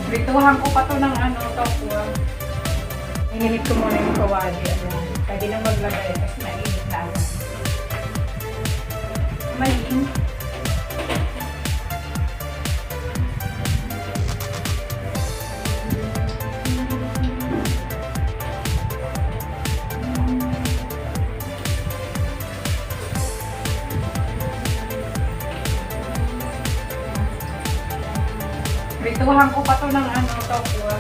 Rituhan ko pa to ng tokwa. Inimit ko muna yung kawali. Pwede nang maglagay kasi mainit na agad. Maling. Rituhan ko pa to ng tokwa.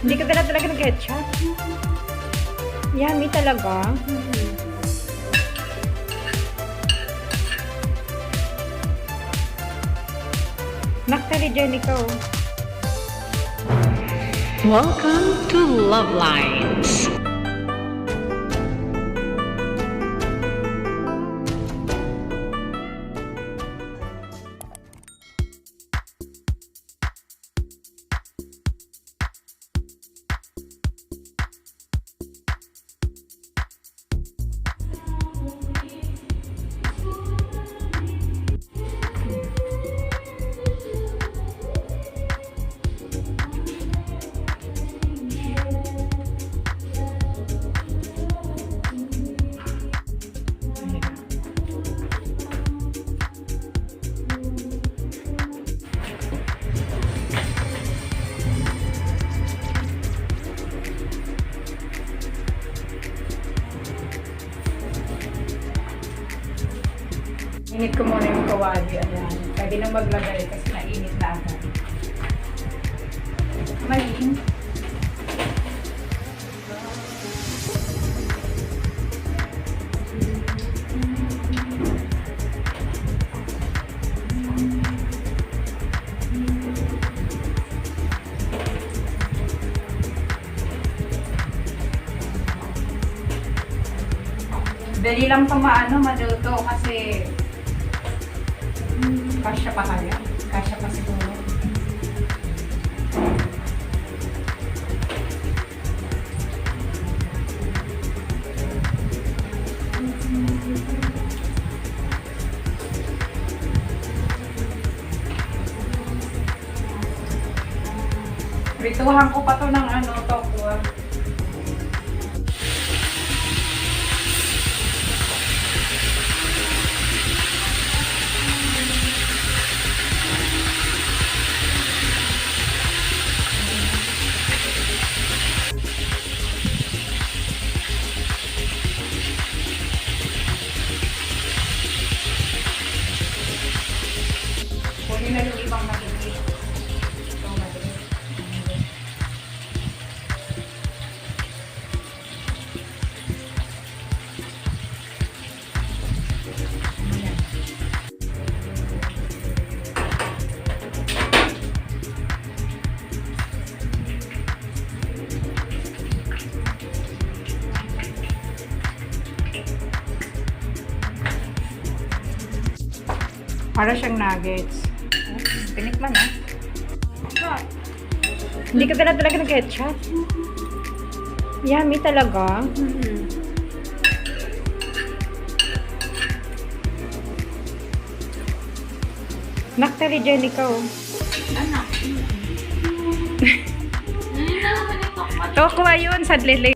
Hindi ka talaga nag-ketchup. Yummy talaga. Naktali dyan ikaw. Welcome to LuvLiNes. Init ko muna yung kawali. Pwede nang maglagay kasi mainit na agad. Maling. Dali lang ito maluto kasi kasya pa kaya. Kasya pa siguro. Rituhan ko pa to ng tokwa. Kunin na yung ibang matilis. Ito matilis. Ayan. Para siyang nuggets. Tinikman Hindi ka talaga nag-ketchup. Yummy talaga. Naktali dyan ikaw. Tokwa yun. Sadli.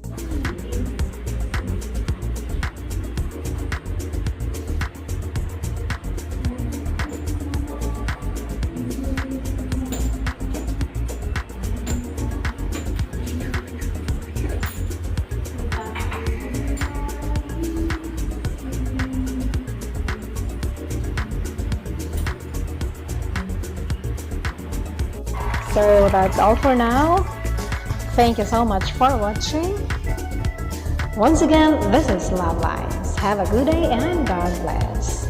So that's all for now. Thank you so much for watching. Once again, this is LuvLiNes. Have a good day and God bless.